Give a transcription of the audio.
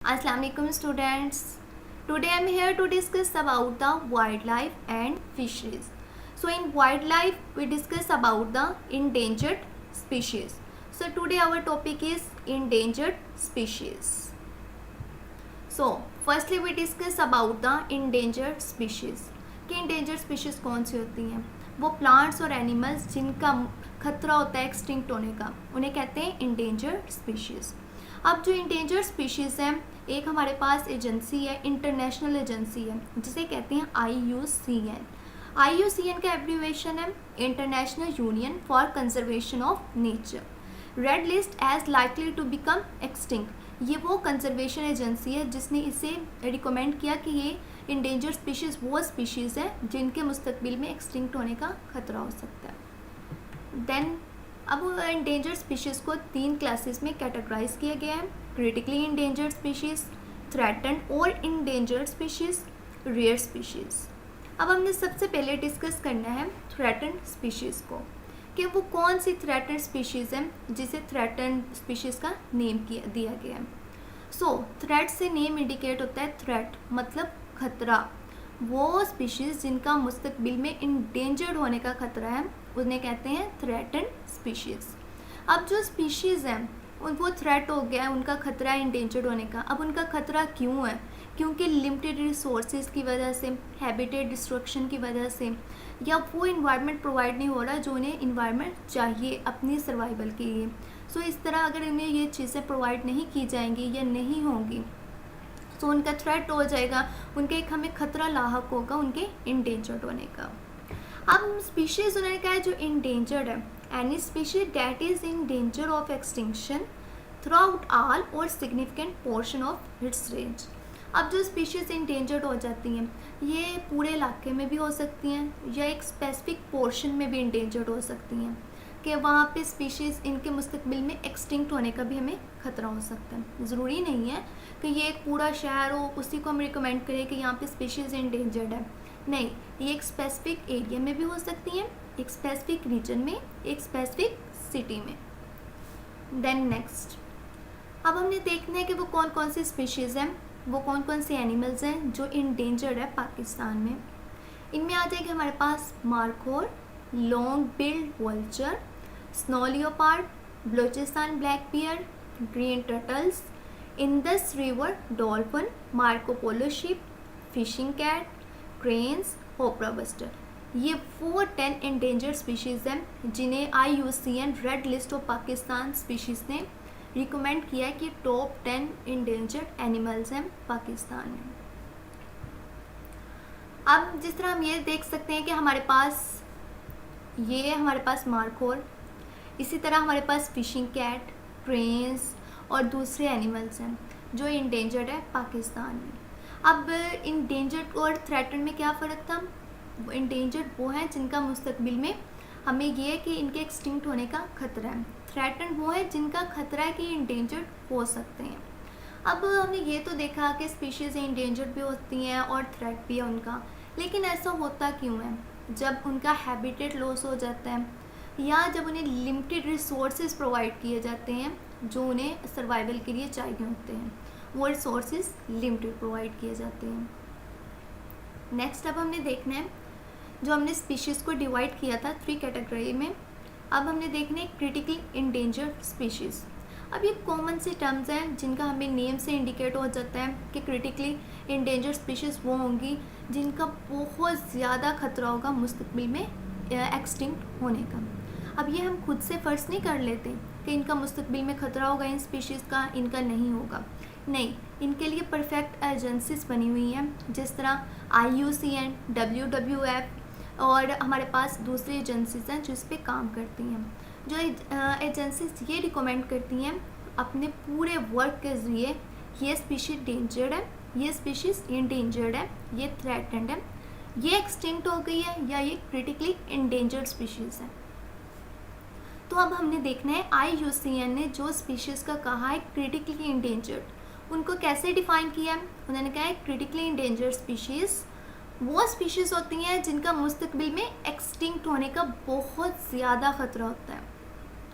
Assalamu alaikum students. Today I am here to discuss about the wildlife and fisheries. So in wildlife we discuss about the endangered species. So today our topic is endangered species. So firstly we discuss about the endangered species. कि endangered species कौन सी होती हैं? वो plants और animals जिनका खतरा होता है एक्सटिंक्ट होने का, उन्हें कहते हैं endangered species. अब जो इंडेंजर्ड स्पीशीज़ हैं, एक हमारे पास एजेंसी है, इंटरनेशनल एजेंसी है, जिसे कहते हैं IUCN. IUCN का एब्रीविएशन है international union for conservation of nature. Red list as likely to become extinct. ये वो कंजर्वेशन एजेंसी है जिसने इसे रिकमेंड किया कि ये इंडेंजर्ड स्पीशीज़ वो स्पीशीज़ हैं जिनके मुस्तकबिल में एक्सटिंक्ट होने का खतरा हो सकता है. देन अब इंडेंजर्ड स्पीशीज़ को 3 क्लासेस में कैटेगराइज किया गया है. क्रिटिकली इंडेंजर्ड स्पीशीज़, थ्रेटन्ड और इंडेंजर्ड स्पीशीज़, रेयर स्पीशीज़. अब हमने सबसे पहले डिस्कस करना है थ्रेटन्ड स्पीशीज़ को, कि वो कौन सी थ्रेटन्ड स्पीशीज़ हैं जिसे थ्रेटन्ड स्पीशीज़ का नेम दिया गया है. सो थ्रेट से नेम इंडिकेट होता है, थ्रेट मतलब खतरा. वो स्पीशीज़ जिनका मुस्तकबिल में इंडेंजर्ड होने का खतरा है उन्हें कहते हैं थ्रेटन्ड स्पीशीज़. अब जो स्पीशीज़ हैं वो थ्रेट हो गया है, उनका खतरा है इंडेंजर्ड होने का. अब उनका खतरा क्यों है? क्योंकि लिमिटेड रिसोर्सेज की वजह से, हैबिटेट डिस्ट्रक्शन की वजह से, या वो इन्वायरमेंट प्रोवाइड नहीं हो रहा जो उन्हें इन्वायरमेंट चाहिए अपनी सर्वाइवल के लिए. सो इस तरह अगर इन्हें ये चीज़ें प्रोवाइड नहीं की जाएंगी या नहीं होंगी तो उनका थ्रेट हो जाएगा, उनके एक हमें खतरा लाहक होगा उनके इंडेंजर्ड होने का. अब स्पीशीज़ उन्होंने कहा है जो इंडेंजर्ड है, any species that is in danger of extinction throughout all or significant portion of its range. अब जो स्पीशीज़ इंडेंजर्ड हो जाती हैं ये पूरे इलाके में भी हो सकती हैं या एक स्पेसिफिक पोर्शन में भी इंडेंजर्ड हो सकती हैं, कि वहाँ पे स्पीशीज़ इनके मुस्तकबिल में एक्सटिंक्ट होने का भी हमें खतरा हो सकता है. ज़रूरी नहीं है कि ये एक पूरा शहर हो उसी को हम रिकमेंड करें कि यहाँ पे स्पीशीज़ इंडेंजर्ड है. नहीं, ये एक स्पेसिफिक एरिया में भी हो सकती हैं, एक स्पेसिफिक रीजन में, एक स्पेसिफिक सिटी में. देन नेक्स्ट अब हमने देखना है कि वो कौन कौन सी स्पीशीज़ हैं, वो कौन कौन से एनिमल्स हैं जो इंडेंजर्ड है पाकिस्तान में. इनमें आ जाएगी हमारे पास markhor, long billed vulture, snow leopard, Balochistan black bear, green turtles, Indus river dolphin, Marco Polo sheep, fishing cat, cranes, houbara bustard. ये 10 इंडेंजर्ड स्पीशीज़ हैं जिन्हें IUCN red list of Pakistan species ने रिकमेंड किया है कि टॉप 10 इंडेंजर्ड एनिमल्स हैं पाकिस्तान में. अब जिस तरह हम ये देख सकते हैं कि हमारे पास मार्खोर, इसी तरह हमारे पास फिशिंग कैट, क्रेन्स और दूसरे एनिमल्स हैं जो इंडेंजर्ड है पाकिस्तान में. अब इंडेंजर्ड और थ्रेटन्ड में क्या फ़र्क था? इंडेंजर्ड वो हैं जिनका मुस्तकबिल में हमें ये है कि इनके एक्सटिंक्ट होने का खतरा है. थ्रेटन्ड वो है जिनका खतरा है कि इंडेंजर्ड हो सकते हैं. अब हमने ये तो देखा कि स्पीशीज़ इंडेंजर्ड भी होती हैं और थ्रेट भी है उनका, लेकिन ऐसा होता क्यों है? जब उनका हैबिटेट लॉस हो जाता है या जब उन्हें लिमिटेड रिसोर्सेज प्रोवाइड किए जाते हैं जो उन्हें सर्वाइवल के लिए चाहिए होते हैं, वो रिसोर्सेज लिमिटेड प्रोवाइड किए जाते हैं. नेक्स्ट अब हमने देखना है, जो हमने स्पीशीज़ को डिवाइड किया था 3 कैटेगरी में, अब हमने देखना है क्रिटिकली इंडेंजर्ड स्पीशीज़. अब ये कॉमन सी टर्म्स हैं जिनका हमें नेम से इंडिकेट हो जाता है कि क्रिटिकली इंडेंजर्ड स्पीशीज़ वो होंगी जिनका बहुत ज़्यादा खतरा होगा मुस्तकबिल में एक्सटिंक्ट होने का. अब ये हम खुद से फ़र्ज़ नहीं कर लेते कि इनका मुस्तकबिल में ख़तरा होगा इन स्पीशीज़ का, इनका नहीं होगा. नहीं, इनके लिए परफेक्ट एजेंसीज बनी हुई हैं, जिस तरह IUCN, WWF और हमारे पास दूसरी एजेंसीज हैं जो इस पे काम करती हैं. जो एजेंसीज ये रिकमेंड करती हैं अपने पूरे वर्क के ज़रिए, ये स्पीशीज़ डेंजर्ड है, ये स्पीशीज़ इंडेंजर्ड है, ये थ्रेटन्ड है, ये एक्सटिंक्ट हो गई है, या ये क्रिटिकली इंडेंजर्ड स्पीशीज़ है. तो अब हमने देखना है IUCN ने जो स्पीशीज़ का कहा है क्रिटिकली इंडेंजर्ड, उनको कैसे डिफ़ाइन किया है. उन्होंने कहा है क्रिटिकली इंडेंजर्ड स्पीशीज़ वो स्पीशीज़ होती हैं जिनका मुस्तकबिल में एक्सटिंक्ट होने का बहुत ज़्यादा ख़तरा होता है.